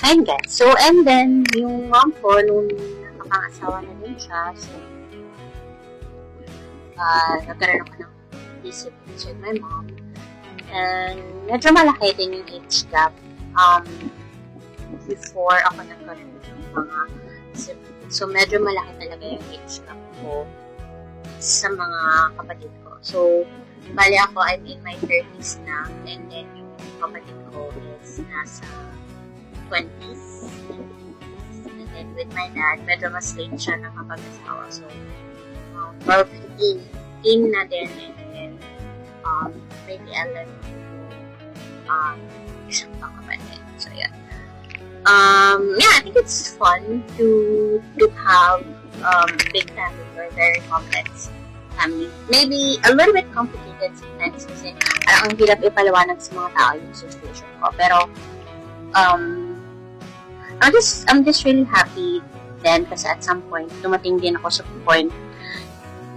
Ayun guys. So, and then, yung mom ko, nung nakapang-asawa na din siya, so, nagkaroon ako ng disciplines with my mom. And, medyo malaki din yung age gap. Before ako nagkaroon ng mga siblings. So, medyo malaki talaga yung age gap ko sa mga kapatid ko. So, bali ako, I'm in my 30s na, and then yung kapatid ko is nasa 20s. And then with my dad, medyo mas late siya nakapag-asawa. So, 15 na din, and then maybe 11 isang pang kapatid. So, yeah. Yeah, I think it's fun to have big family or very complex family. Maybe a little bit complicated sometimes kasi parang ang hirap ipaliwanag sa mga tao yung situation ko. Pero, I'm just really happy then kasi at some point, dumating din ako sa point.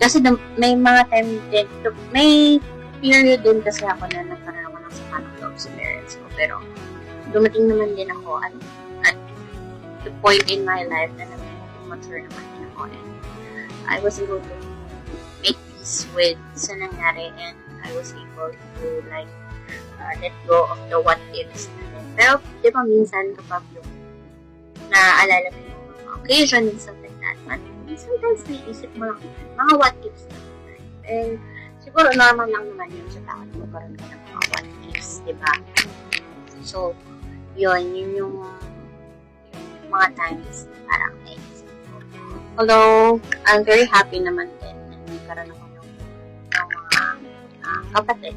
Kasi may mga time din, may period din kasi ako na nagkaroon ako ng sama ng loob sa parents ko. Pero, dumating naman din ako at the point in my life na mature naman din ako. And I was able to make peace with sa nangyari, and I was able to like let go of the what ifs natin. Pero, di ba minsan kapag yung naaalala mo yung occasion and stuff like that, sometimes naisip mo lang mga what ifs natin. And siguro normal lang naman yun sa tao na magkaroon ka ng mga what ifs, di ba? So, yun yung mga times na parang naisip ko. Although, I'm very happy naman din na nagkaroon ako ng mga kapatid.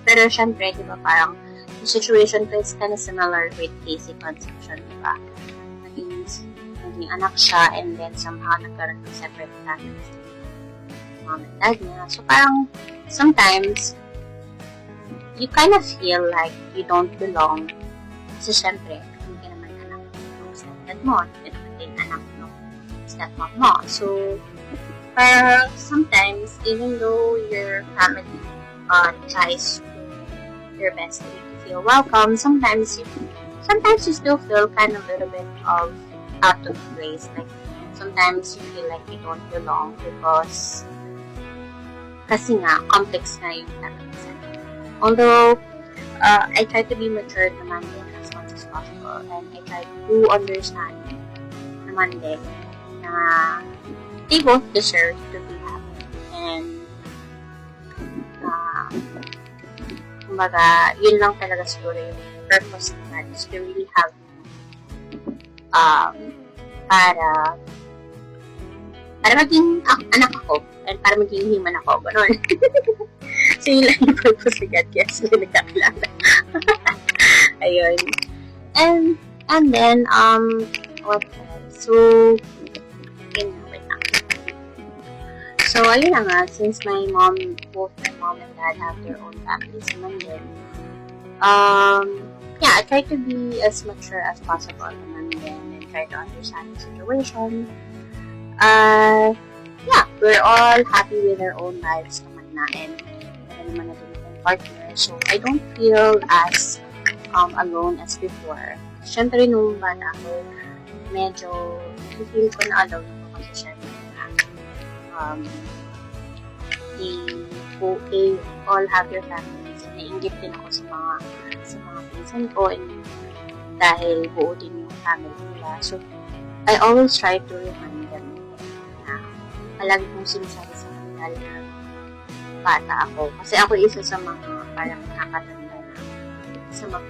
Pero syempre, di ba, parang yung situation ko is kind of similar with Casey Concepcion, di ba? Naging anak siya, and then somehow nagkaroon ng separate families with mom and dad niya. So parang, sometimes, you kind of feel like you don't belong. Kasi syempre, hindi ka naman anak ng stepdad mo, hindi ka naman din anak ng stepmom mo. So, parang sometimes, even though your family tries to their best to make you feel welcome, sometimes you still feel kind of a little bit of out of place. Like, sometimes you feel like you don't belong because kasi nga, complex na yung family setting. Although, I try to be mature naman din as much as possible, and I try to understand naman din na they both deserve to be happy. And, kumbaga, yun lang talaga siguro yung purpose naman is to really have para maging anak ako, and para maging human ako, gano'n. So, yun lang yung purpose ni God, kaya sila nagkakilala. Ayun. And then, what else? So, yun na, wait lang. So, ayun na nga, since both my mom and dad have their own families naman din, yeah, I try to be as mature as possible naman din, and try to understand the situation. Yeah, we're all happy with our own lives naman na, and naman natin yung partner. So, I don't feel as alone as before. Siyempre, nung bata ako, medyo feel ko na alone ako kasi siyempre na they all have their families. Nainggit din ako sa mga pinsan ko, and dahil buo din yung family nila. So, I always try to remind them na palagi kong sinasabi sa kanila na bata ako. Kasi ako isa sa mga parang nakakatanda na sa mga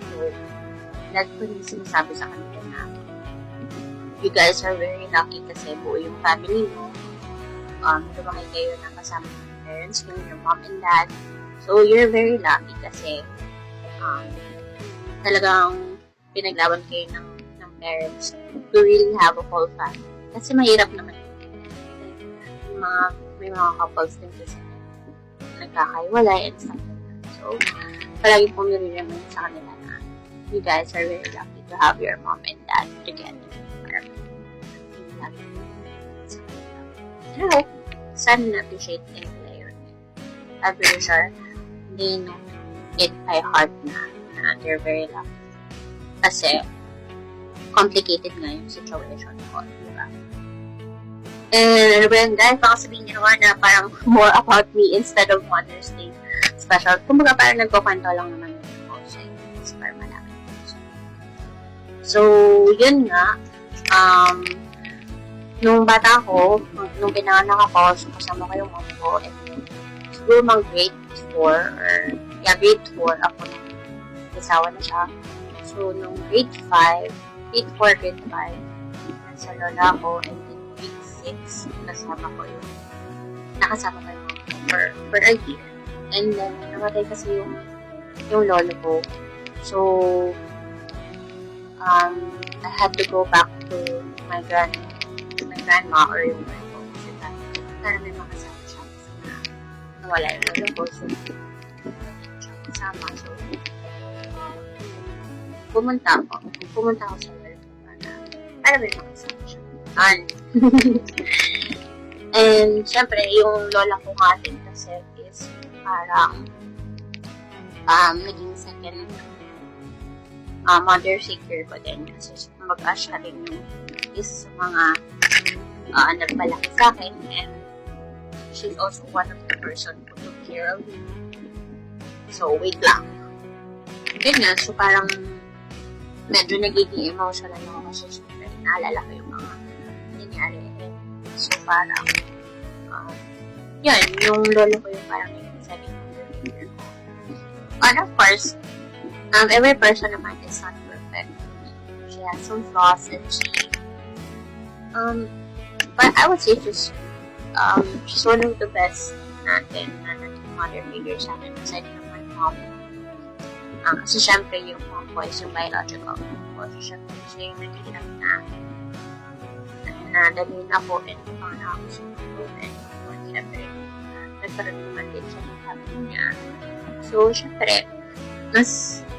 so, lagi ko rin sinasabi sa kanila na you guys are very lucky kasi buo yung family mo. Lumaki kayo na kasama ng parents mo, your mom and dad. So, you're very lucky kasi talagang pinaglaban kayo ng parents to really have a whole family. Kasi mahirap naman may mga couples din kasi nagkakaiwalay and stuff like that. So, palagi pong nire-remind sa kanila na you guys are very lucky to have your mom and dad together. So, sana na-appreciate din nila yun. I'm pretty sure they know it by heart na they're very lucky. Kasi, complicated nga yung situation ko, diba? And ano ba yun, guys? Baka sabihin niyo naman na parang more about me instead of Mother's Day special. Kumbaga parang nagkukwento lang naman ako sa inyo para malaman. So, yun nga. Nung bata ako, nung pinanganak ako, so kasama ko yung mom ko, and siguro mga grade 4 or grade 4 ako nung kasawa na siya. So, nung grade 5, grade 4, grade 5, nasa lola ko, and then grade 6, nakasama ko yung mom ko for a year. And then, namatay kasi yung lolo ko. So, I had to go back to my grandma or yung mom ko. Kasi para may makasama siya. Kasi nawala yung lolo ko. So, kasama. So, pumunta ako sa lolo ko para may makasama siya. And, syempre, yung lola ko nga din kasi is parang naging second mother figure ko din kasi kumbaga siya rin yung isa sa mga nagpalaki sa akin, and she's also one of the person who took care of me. So, wait lang. Yun nga, so parang medyo nagiging emotional ako kasi syempre naalala ko yung mga nangyari. So, parang yun, yung lolo ko yung parang yung second mother figure ko. And of course, every person naman is not perfect. She has some flaws, and but I would say she's one of the best natin na mother figure sa akin aside from my mom. Kasi syempre yung mom ko is yung biological mom ko. So syempre siya yung naghihirap na dalhin ako and paano ako sa mga syempre nagkaroon naman din siya ng family niya. So syempre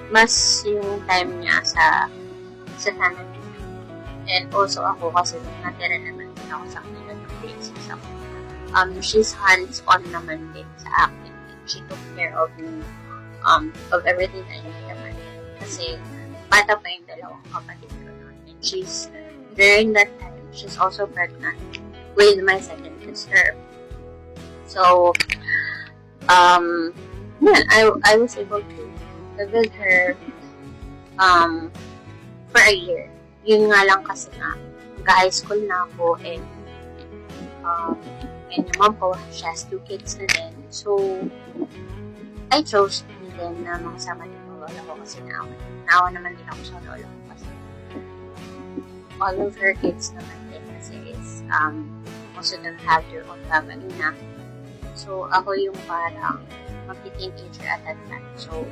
mas yung time niya sa family. And also ako kasi natira naman din ako sa kanila ng grades ako. She's hands-on naman din sa akin. She took care of me, of everything I need naman. Kasi bata pa yung dalawang kapatid ko noon. And during that time, she's also pregnant with my second sister. So, yeah, I was able to live with her for a year. Yun nga lang kasi high school na ako, and yung mom ko, she has 2 kids na din. So, I chose din na makasama din yung lola ko kasi naawa naman din ako sa lola ko kasi all of her kids naman din kasi is most of them have their own family na. So, ako yung parang mag-teenager at that time. So,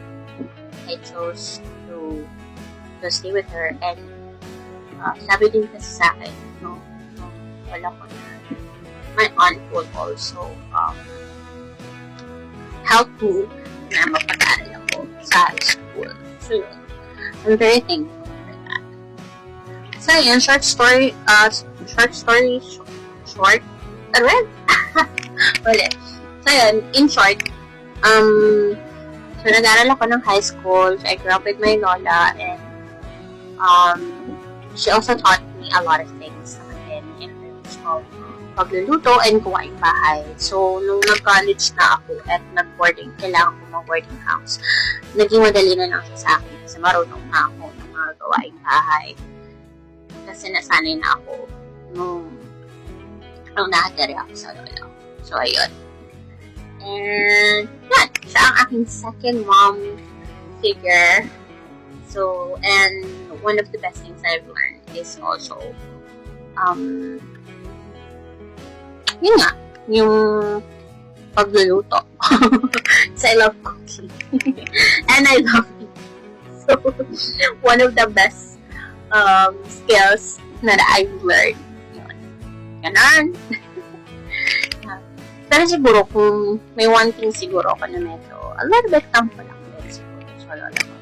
I chose to stay with her, and sabi din kasi sa akin, wala ko na, my aunt would also help me na mapag-aaral ako sa school. So, I'm very thankful for that. So, yun, short. Ulit. So, yun, in short, so, nag-aaral ako ng high school. So, I grew up with my lola, and she also taught me a lot of things naman in terms of pagluluto and kuwaing bahay. So, nung nag-college na ako at nag-boarding, kailangan ko mag-boarding house, naging madali na lang siya sa akin kasi marunong na ako ng mga gawaing bahay. Kasi nasanay na ako nung nakatiri ako sa lola. So, ayun. And, yan. Siya ang aking second mom figure. So, and one of the best things I've learned is also, yun nga, yung pagluluto. So, I love cooking. And I love eating. So, one of the best skills na I've learned. Yun. Ganon. Pero siguro, kung may one thing siguro ako na medyo, a little bit tampo lang din siguro sa lola ko.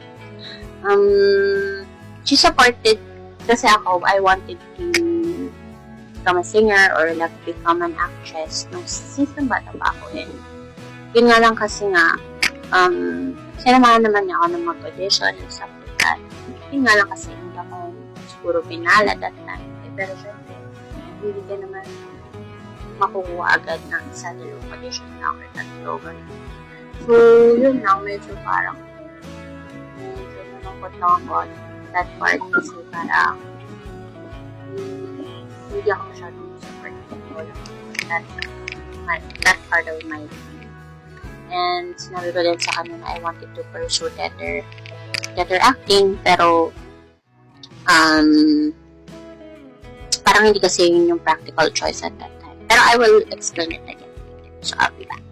She supported kasi ako, I wanted to become a singer or like become an actress since bata pa ako. And yun nga lang kasi nga, sinamahan naman niya ako ng mag-audition and stuff like that. Yun nga lang kasi hindi ako siguro pinal at that time. Pero syempre, hindi ka naman makukuha agad ng isa dalawang audition lang or tatlo. So, yun lang, medyo parang medyo nalungkot lang ako at that part kasi parang hindi ako masyadong support that part of my life. And sinabi ko din sa kanila I wanted to pursue theater acting, pero parang hindi kasi yun yung practical choice at that time. Pero I will explain it again. So, I'll be back.